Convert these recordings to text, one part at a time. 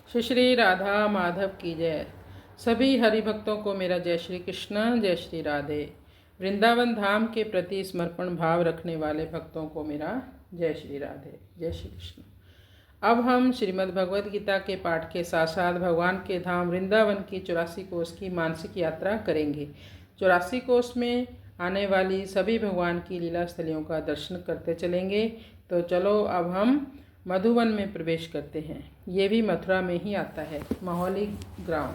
श्री श्री राधा माधव की जय। सभी हरि भक्तों को मेरा जय श्री कृष्ण, जय श्री राधे। वृंदावन धाम के प्रति समर्पण भाव रखने वाले भक्तों को मेरा जय श्री राधे, जय श्री कृष्ण। अब हम श्रीमद् भगवद गीता के पाठ के साथ साथ भगवान के धाम वृंदावन की 84 कोस की मानसिक यात्रा करेंगे। 84 कोस में आने वाली सभी भगवान की लीला स्थलियों का दर्शन करते चलेंगे। तो चलो अब हम मधुवन में प्रवेश करते हैं। ये भी मथुरा में ही आता है, माहौली ग्राम।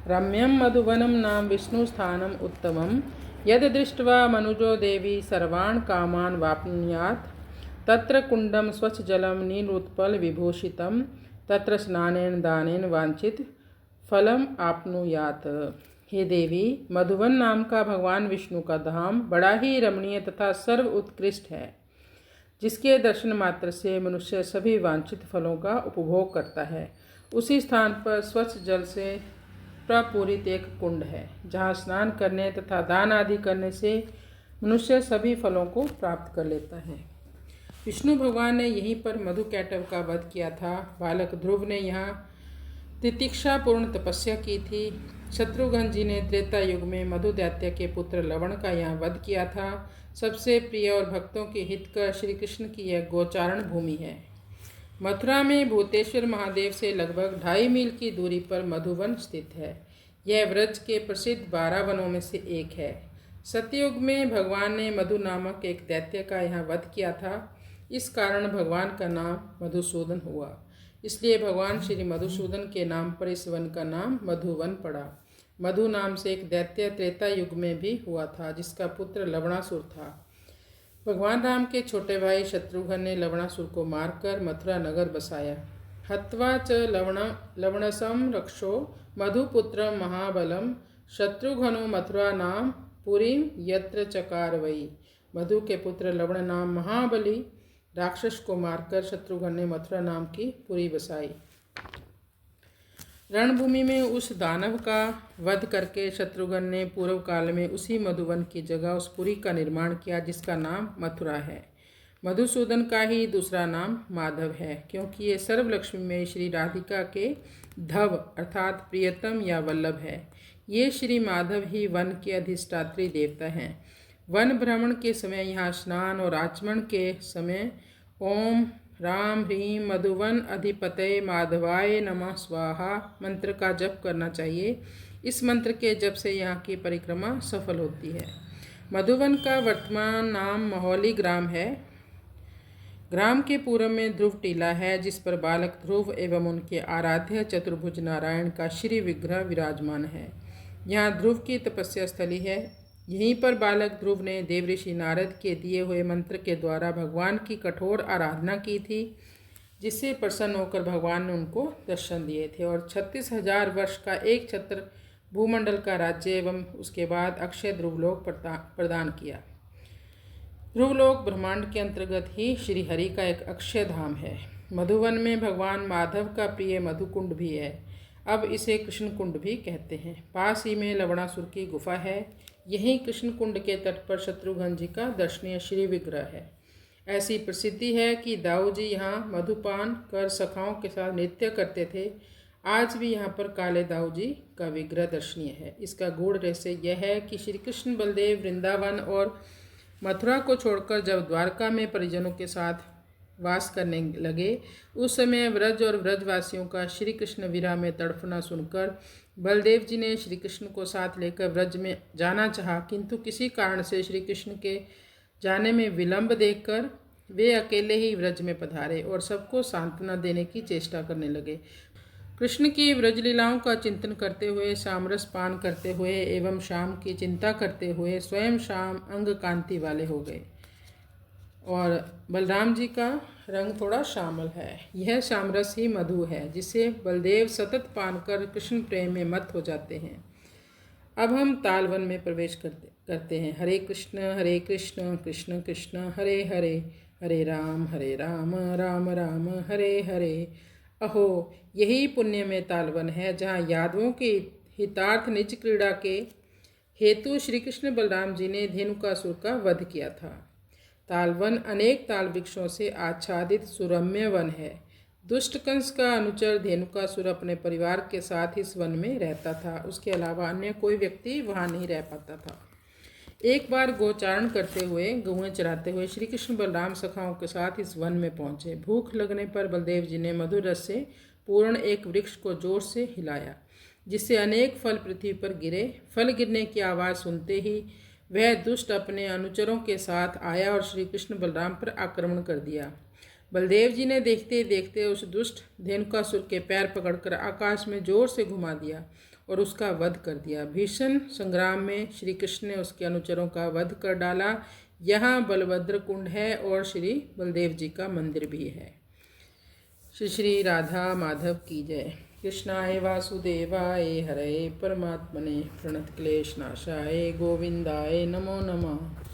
रम्यम मधुवनम नाम विष्णु स्थानम उत्तमम यद दृष्ट्वा मनुजो देवी सर्वान् कामान वाप्नुयात् तत्र कुंडम स्वच्छ जलम नीलोत्पल विभूषितम तत्र स्नानेन दानेन वांछित फलम आपनुयात्। हे देवी, मधुवन नाम का भगवान विष्णु का धाम बड़ा ही रमणीय तथा सर्व उत्कृष्ट है, जिसके दर्शन मात्र से मनुष्य सभी वांछित फलों का उपभोग करता है। उसी स्थान पर स्वच्छ जल से प्रपूरित एक कुंड है, जहाँ स्नान करने तथा दान आदि करने से मनुष्य सभी फलों को प्राप्त कर लेता है। विष्णु भगवान ने यहीं पर मधु कैटव का वध किया था। बालक ध्रुव ने यहाँ तितिक्षापूर्ण तपस्या की थी। शत्रुघ्न जी ने त्रेता युग में मधु दैत्य के पुत्र लवण का यहाँ वध किया था। सबसे प्रिय और भक्तों के हित कर श्री कृष्ण की यह गोचारण भूमि है। मथुरा में भूतेश्वर महादेव से लगभग 2.5 मील की दूरी पर मधुवन स्थित है। यह व्रज के प्रसिद्ध 12 वनों में से एक है। सतयुग में भगवान ने मधु नामक एक दैत्य का यहाँ वध किया था। इस कारण भगवान का नाम मधुसूदन हुआ। इसलिए भगवान श्री मधुसूदन के नाम पर इस वन का नाम मधुवन पड़ा। मधु नाम से एक दैत्य त्रेता युग में भी हुआ था, जिसका पुत्र लवणासुर था। भगवान राम के छोटे भाई शत्रुघ्न ने लवणासुर को मारकर मथुरा नगर बसाया। हत्वा च लवणसम रक्षो मधुपुत्र महाबलम शत्रुघ्नो मथुरा नाम पुरीम यत्र चकार वही। मधु के पुत्र लवण नाम महाबली राक्षस को मारकर शत्रुघ्न ने मथुरा नाम की पुरी बसाई। रणभूमि में उस दानव का वध करके शत्रुघ्न ने पूर्व काल में उसी मधुवन की जगह उस पुरी का निर्माण किया, जिसका नाम मथुरा है। मधुसूदन का ही दूसरा नाम माधव है, क्योंकि ये सर्वलक्ष्मी में श्री राधिका के धव अर्थात प्रियतम या वल्लभ है। ये श्री माधव ही वन के अधिष्ठात्री देवता हैं। वन भ्रमण के समय यहाँ स्नान और आचमन के समय ओम राम ह्रीं मधुवन अधिपतये माधवाय नमः स्वाहा मंत्र का जप करना चाहिए। इस मंत्र के जप से यहाँ की परिक्रमा सफल होती है। मधुवन का वर्तमान नाम माहौली ग्राम है। ग्राम के पूर्व में ध्रुव टीला है, जिस पर बालक ध्रुव एवं उनके आराध्य चतुर्भुज नारायण का श्री विग्रह विराजमान है। यहाँ ध्रुव की तपस्या स्थली है। यहीं पर बालक ध्रुव ने देवऋषि नारद के दिए हुए मंत्र के द्वारा भगवान की कठोर आराधना की थी, जिससे प्रसन्न होकर भगवान ने उनको दर्शन दिए थे और 36,000 वर्ष का एक छत्र भूमंडल का राज्य एवं उसके बाद अक्षय ध्रुवलोक प्रदान किया। ध्रुवलोक ब्रह्मांड के अंतर्गत ही श्री हरि का एक अक्षय धाम है। मधुवन में भगवान माधव का प्रिय मधुकुंड भी है। अब इसे कृष्ण कुंड भी कहते हैं। पास ही में लवणासुर की गुफा है। यहीं कृष्ण कुंड के तट पर शत्रुघ्न जी का दर्शनीय श्री विग्रह है। ऐसी प्रसिद्धि है कि दाऊ जी यहाँ मधुपान कर सखाओं के साथ नृत्य करते थे। आज भी यहाँ पर काले दाऊ जी का विग्रह दर्शनीय है। इसका गूढ़ रहस्य यह है कि श्री कृष्ण बलदेव वृंदावन और मथुरा को छोड़कर जब द्वारका में परिजनों के साथ वास करने लगे, उस समय व्रज और व्रजवासियों का श्री कृष्ण विरह में तड़फना सुनकर बलदेव जी ने श्री कृष्ण को साथ लेकर व्रज में जाना चाहा, किंतु किसी कारण से श्री कृष्ण के जाने में विलंब देखकर वे अकेले ही व्रज में पधारे और सबको सांत्वना देने की चेष्टा करने लगे। कृष्ण की व्रज लीलाओं का चिंतन करते हुए, सामरस पान करते हुए एवं शाम की चिंता करते हुए स्वयं शाम अंग कांति वाले हो गए और बलराम जी का रंग थोड़ा श्यामल है। यह शामरस ही मधु है, जिसे बलदेव सतत पान कर कृष्ण प्रेम में मत हो जाते हैं। अब हम तालवन में प्रवेश करते हैं। हरे कृष्ण कृष्ण कृष्ण हरे हरे, हरे राम राम राम हरे हरे। अहो, यही पुण्य में तालवन है, जहाँ यादवों के हितार्थ निज क्रीड़ा के हेतु श्री कृष्ण बलराम जी ने धेनुकासुर का वध किया था। तालवन अनेक ताल वृक्षों से आच्छादित सुरम्य वन है। दुष्ट कंस का अनुचर धेनुकासुर अपने परिवार के साथ इस वन में रहता था। उसके अलावा अन्य कोई व्यक्ति वहाँ नहीं रह पाता था। एक बार गोचारण करते हुए, गौएं चराते हुए श्री कृष्ण बलराम सखाओं के साथ इस वन में पहुँचे। भूख लगने पर बलदेव जी ने मधुर रस से पूर्ण एक वृक्ष को जोर से हिलाया, जिससे अनेक फल पृथ्वी पर गिरे। फल गिरने की आवाज़ सुनते ही वह दुष्ट अपने अनुचरों के साथ आया और श्री कृष्ण बलराम पर आक्रमण कर दिया। बलदेव जी ने देखते देखते उस दुष्ट धेनुकासुर के पैर पकड़कर आकाश में जोर से घुमा दिया और उसका वध कर दिया। भीषण संग्राम में श्री कृष्ण ने उसके अनुचरों का वध कर डाला। यहाँ बलभद्र कुंड है और श्री बलदेव जी का मंदिर भी है। श्री श्री राधा माधव की जय। कृष्णाय वासुदेवाय हरे परमात्मने प्रणतक्लेशनाशाय गोविंदाय नमो नमः।